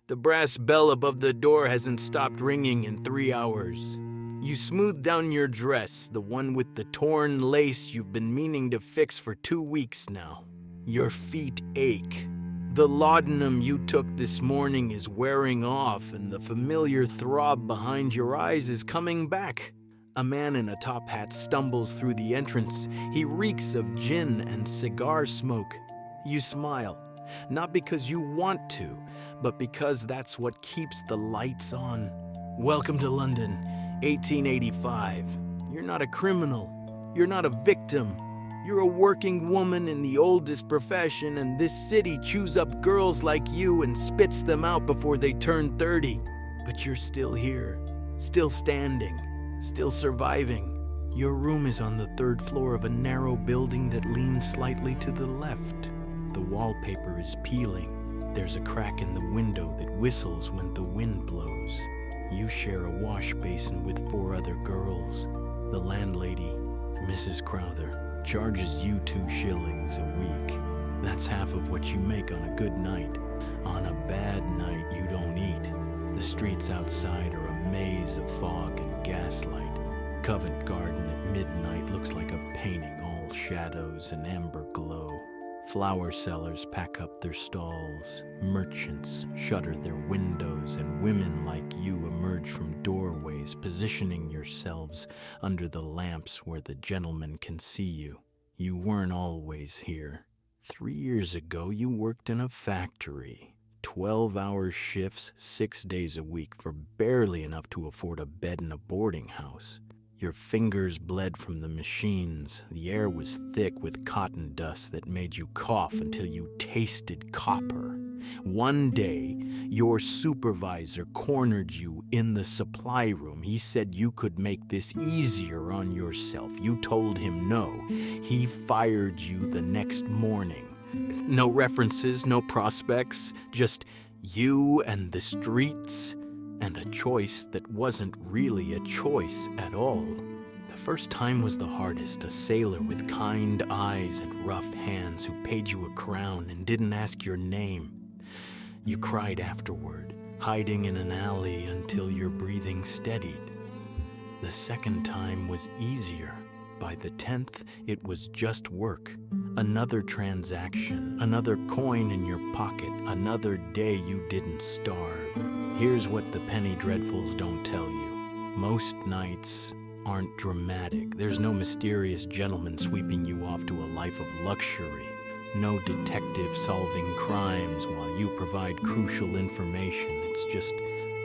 The brass bell above the door hasn't stopped ringing in 3 hours. You smooth down your dress, the one with the torn lace you've been meaning to fix for 2 weeks now. Your feet ache. The laudanum you took this morning is wearing off, and the familiar throb behind your eyes is coming back. A man in a top hat stumbles through the entrance. He reeks of gin and cigar smoke. You smile, not because you want to, but because that's what keeps the lights on. Welcome to London, 1885. You're not a criminal. You're not a victim. You're a working woman in the oldest profession, and this city chews up girls like you and spits them out before they turn 30. But you're still here, still standing, still surviving. Your room is on the 3rd floor of a narrow building that leans slightly to the left. The wallpaper is peeling. There's a crack in the window that whistles when the wind blows. You share a wash basin with 4 other girls. The landlady, Mrs. Crowther, charges you 2 shillings a week. That's half of what you make on a good night. On a bad night, you don't eat. The streets outside are a maze of fog and gaslight. Covent Garden at midnight looks like a painting, all shadows and amber glow. Flower sellers pack up their stalls, merchants shutter their windows, and women like you emerge from doorways, positioning yourselves under the lamps where the gentlemen can see you. You weren't always here. 3 years ago, you worked in a factory. 12-hour shifts, 6 days a week, for barely enough to afford a bed in a boarding house. Your fingers bled from the machines. The air was thick with cotton dust that made you cough until you tasted copper. One day, your supervisor cornered you in the supply room. He said you could make this easier on yourself. You told him no. He fired you the next morning. No references, no prospects, just you and the streets. And a choice that wasn't really a choice at all. The first time was the hardest, a sailor with kind eyes and rough hands who paid you a crown and didn't ask your name. You cried afterward, hiding in an alley until your breathing steadied. The second time was easier. By the 10th, it was just work. Another transaction, another coin in your pocket, another day you didn't starve. Here's what the penny dreadfuls don't tell you. Most nights aren't dramatic. There's no mysterious gentleman sweeping you off to a life of luxury. No detective solving crimes while you provide crucial information. It's just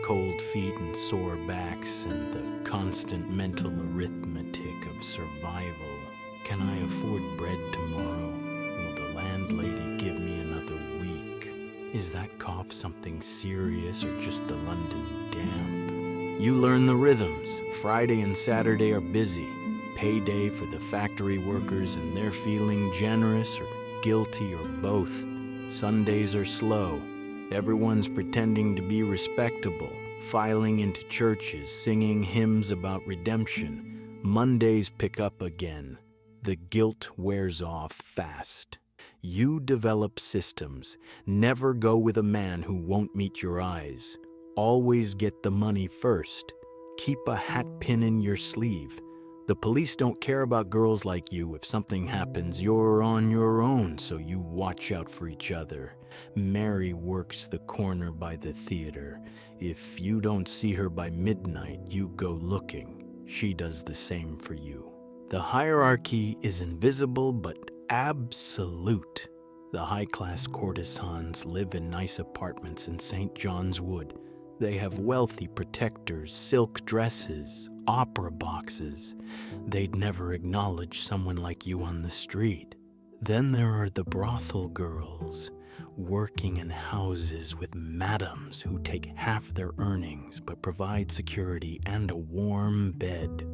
cold feet and sore backs and the constant mental arithmetic of survival. Can I afford bread tomorrow? Will the landlady give me another week? Is that cough something serious or just the London damp? You learn the rhythms. Friday and Saturday are busy. Payday for the factory workers and they're feeling generous or guilty or both. Sundays are slow. Everyone's pretending to be respectable, filing into churches, singing hymns about redemption. Mondays pick up again. The guilt wears off fast. You develop systems. Never go with a man who won't meet your eyes. Always get the money first. Keep a hat pin in your sleeve. The police don't care about girls like you. If something happens, you're on your own, so you watch out for each other. Mary works the corner by the theater. If you don't see her by midnight, you go looking. She does the same for you. The hierarchy is invisible but absolute. The high-class courtesans live in nice apartments in St. John's Wood. They have wealthy protectors, silk dresses, opera boxes. They'd never acknowledge someone like you on the street. Then there are the brothel girls, working in houses with madams who take half their earnings but provide security and a warm bed.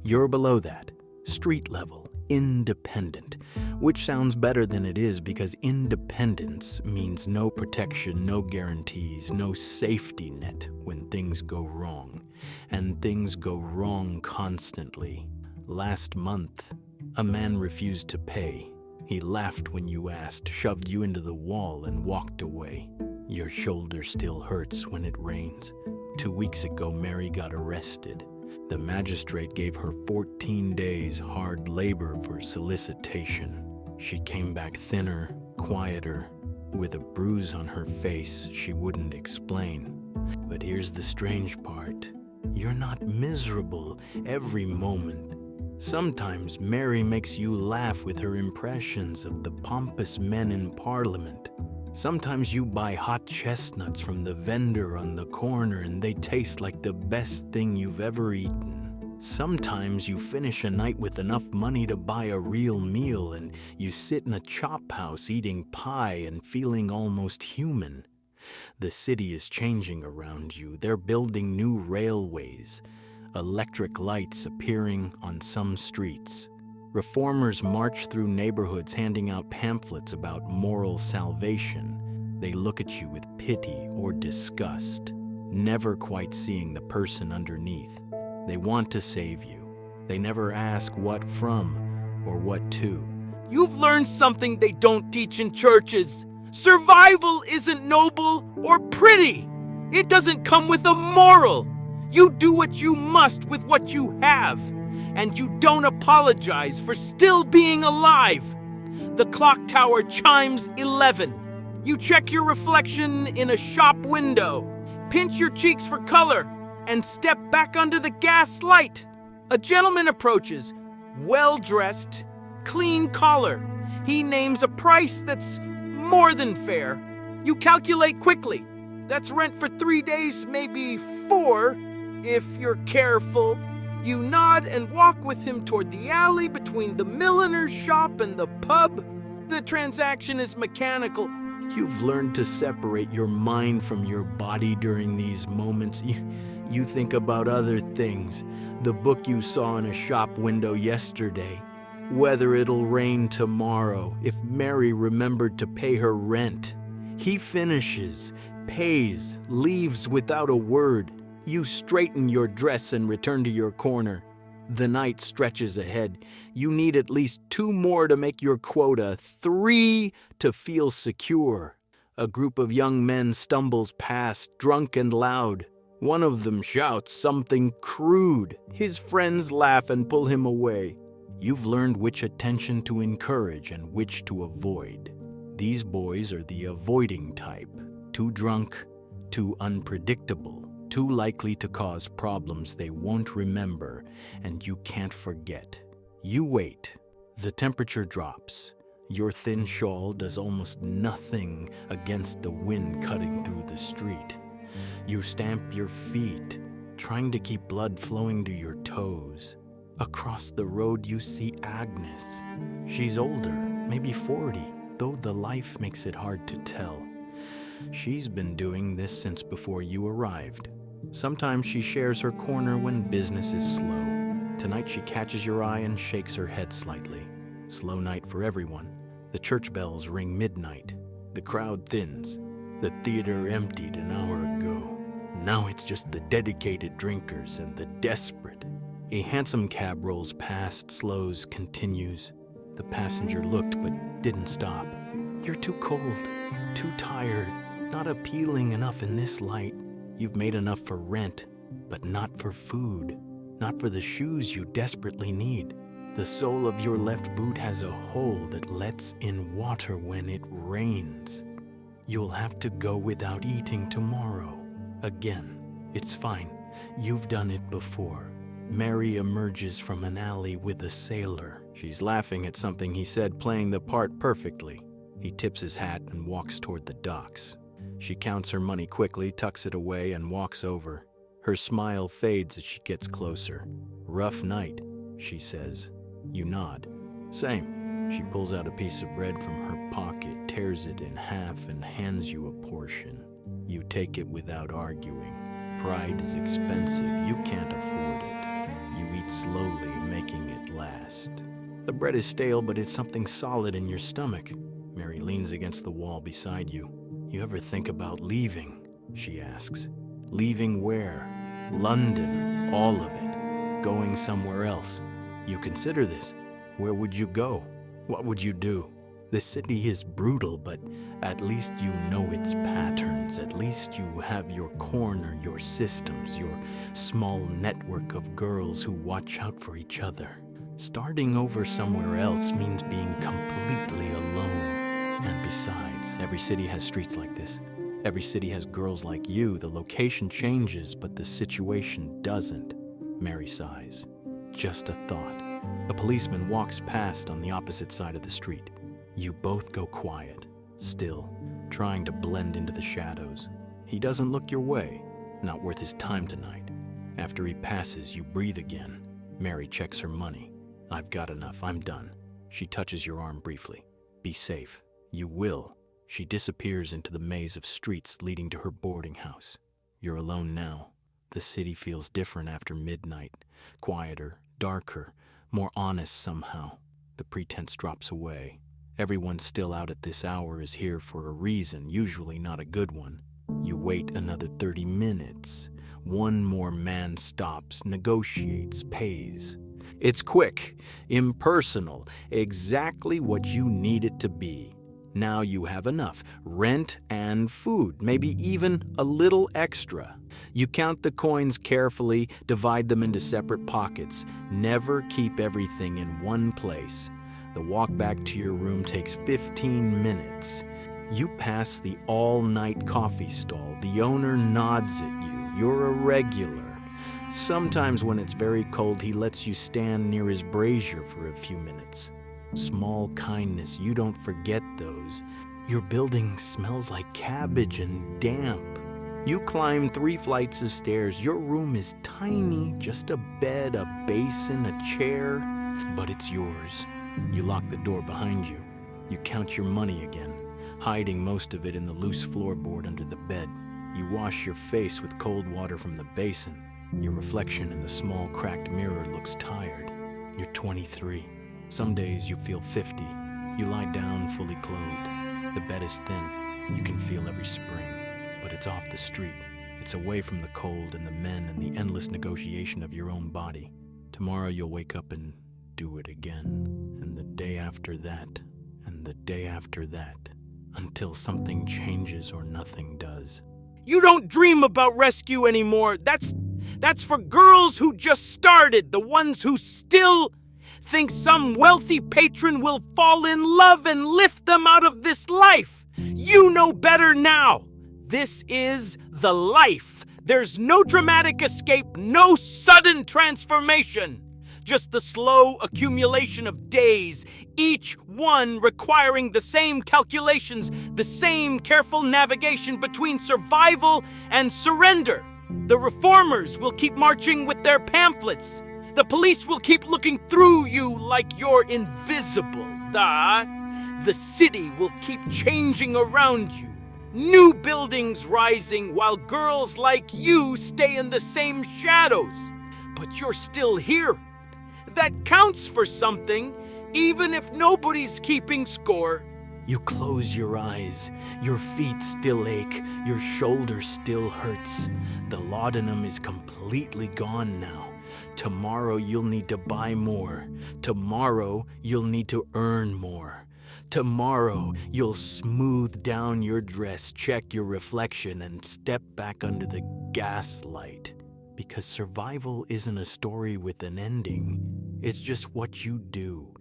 You're below that, street level, independent, which sounds better than it is because independence means no protection, no guarantees, no safety net when things go wrong. And things go wrong constantly. Last month, a man refused to pay. He laughed when you asked, shoved you into the wall, and walked away. Your shoulder still hurts when it rains. 2 weeks ago, Mary got arrested. The magistrate gave her 14 days hard labor for solicitation. She came back thinner, quieter, with a bruise on her face she wouldn't explain. But here's the strange part. You're not miserable every moment. Sometimes Mary makes you laugh with her impressions of the pompous men in Parliament. Sometimes you buy hot chestnuts from the vendor on the corner and they taste like the best thing you've ever eaten. Sometimes you finish a night with enough money to buy a real meal and you sit in a chop house eating pie and feeling almost human. The city is changing around you. They're building new railways, electric lights appearing on some streets. Reformers march through neighborhoods handing out pamphlets about moral salvation. They look at you with pity or disgust, never quite seeing the person underneath. They want to save you. They never ask what from or what to. You've learned something they don't teach in churches. Survival isn't noble or pretty. It doesn't come with a moral. You do what you must with what you have, and you don't apologize for still being alive. The clock tower chimes 11. You check your reflection in a shop window, pinch your cheeks for color, and step back under the gas light. A gentleman approaches, well-dressed, clean collar. He names a price that's more than fair. You calculate quickly. That's rent for 3 days, maybe 4, if you're careful. You nod and walk with him toward the alley between the milliner's shop and the pub. The transaction is mechanical. You've learned to separate your mind from your body during these moments. You think about other things. The book you saw in a shop window yesterday. Whether it'll rain tomorrow, if Mary remembered to pay her rent. He finishes, pays, leaves without a word. You straighten your dress and return to your corner. The night stretches ahead. You need at least 2 more to make your quota, 3 to feel secure. A group of young men stumbles past, drunk and loud. One of them shouts something crude. His friends laugh and pull him away. You've learned which attention to encourage and which to avoid. These boys are the avoiding type. Too drunk, too unpredictable, too likely to cause problems they won't remember and you can't forget. You wait. The temperature drops. Your thin shawl does almost nothing against the wind cutting through the street. You stamp your feet, trying to keep blood flowing to your toes. Across the road you see Agnes. She's older, maybe 40, though the life makes it hard to tell. She's been doing this since before you arrived. Sometimes she shares her corner when business is slow. Tonight she catches your eye and shakes her head slightly. Slow night for everyone. The church bells ring midnight. The crowd thins. The theater emptied an hour ago. Now it's just the dedicated drinkers and the desperate. A hansom cab rolls past, slows, continues. The passenger looked but didn't stop. You're too cold, too tired, not appealing enough in this light. You've made enough for rent, but not for food, not for the shoes you desperately need. The sole of your left boot has a hole that lets in water when it rains. You'll have to go without eating tomorrow. Again, it's fine. You've done it before. Mary emerges from an alley with a sailor. She's laughing at something he said, playing the part perfectly. He tips his hat and walks toward the docks. She counts her money quickly, tucks it away, and walks over. Her smile fades as she gets closer. Rough night, she says. You nod. Same. She pulls out a piece of bread from her pocket, tears it in half, and hands you a portion. You take it without arguing. Pride is expensive. You can't afford it. You eat slowly, making it last. The bread is stale, but it's something solid in your stomach. Mary leans against the wall beside you. You ever think about leaving? She asks. Leaving where? London. All of it. Going somewhere else. You consider this. Where would you go? What would you do? The city is brutal, but at least you know its patterns. At least you have your corner, your systems, your small network of girls who watch out for each other. Starting over somewhere else means being completely alone. And besides, every city has streets like this. Every city has girls like you. The location changes, but the situation doesn't. Mary sighs. Just a thought. A policeman walks past on the opposite side of the street. You both go quiet, still, trying to blend into the shadows. He doesn't look your way. Not worth his time tonight. After he passes, you breathe again. Mary checks her money. I've got enough. I'm done. She touches your arm briefly. Be safe. You will. She disappears into the maze of streets leading to her boarding house. You're alone now. The city feels different after midnight. Quieter, darker, more honest somehow. The pretense drops away. Everyone still out at this hour is here for a reason, usually not a good one. You wait another 30 minutes. One more man stops, negotiates, pays. It's quick, impersonal, exactly what you need it to be. Now you have enough, rent and food, maybe even a little extra. You count the coins carefully, divide them into separate pockets. Never keep everything in one place. The walk back to your room takes 15 minutes. You pass the all-night coffee stall. The owner nods at you. You're a regular. Sometimes when it's very cold, he lets you stand near his brazier for a few minutes. Small kindness, you don't forget those. Your building smells like cabbage and damp. You climb 3 flights of stairs. Your room is tiny, just a bed, a basin, a chair, but it's yours. You lock the door behind you. You count your money again, hiding most of it in the loose floorboard under the bed. You wash your face with cold water from the basin. Your reflection in the small cracked mirror looks tired. You're 23. Some days you feel 50. You lie down fully clothed. The bed is thin. You can feel every spring. But it's off the street. It's away from the cold and the men and the endless negotiation of your own body. Tomorrow you'll wake up and do it again. And the day after that. And the day after that. Until something changes or nothing does. You don't dream about rescue anymore. That's for girls who just started. The ones who still think some wealthy patron will fall in love and lift them out of this life. You know better now. This is the life. There's no dramatic escape, no sudden transformation. Just the slow accumulation of days, each one requiring the same calculations, the same careful navigation between survival and surrender. The reformers will keep marching with their pamphlets. The police will keep looking through you like you're invisible. The city will keep changing around you. New buildings rising while girls like you stay in the same shadows. But you're still here. That counts for something, even if nobody's keeping score. You close your eyes. Your feet still ache. Your shoulder still hurts. The laudanum is completely gone now. Tomorrow you'll need to buy more. Tomorrow you'll need to earn more. Tomorrow you'll smooth down your dress, check your reflection, and step back under the gaslight. Because survival isn't a story with an ending. It's just what you do,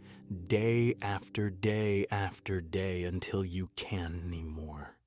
day after day after day, until you can't anymore.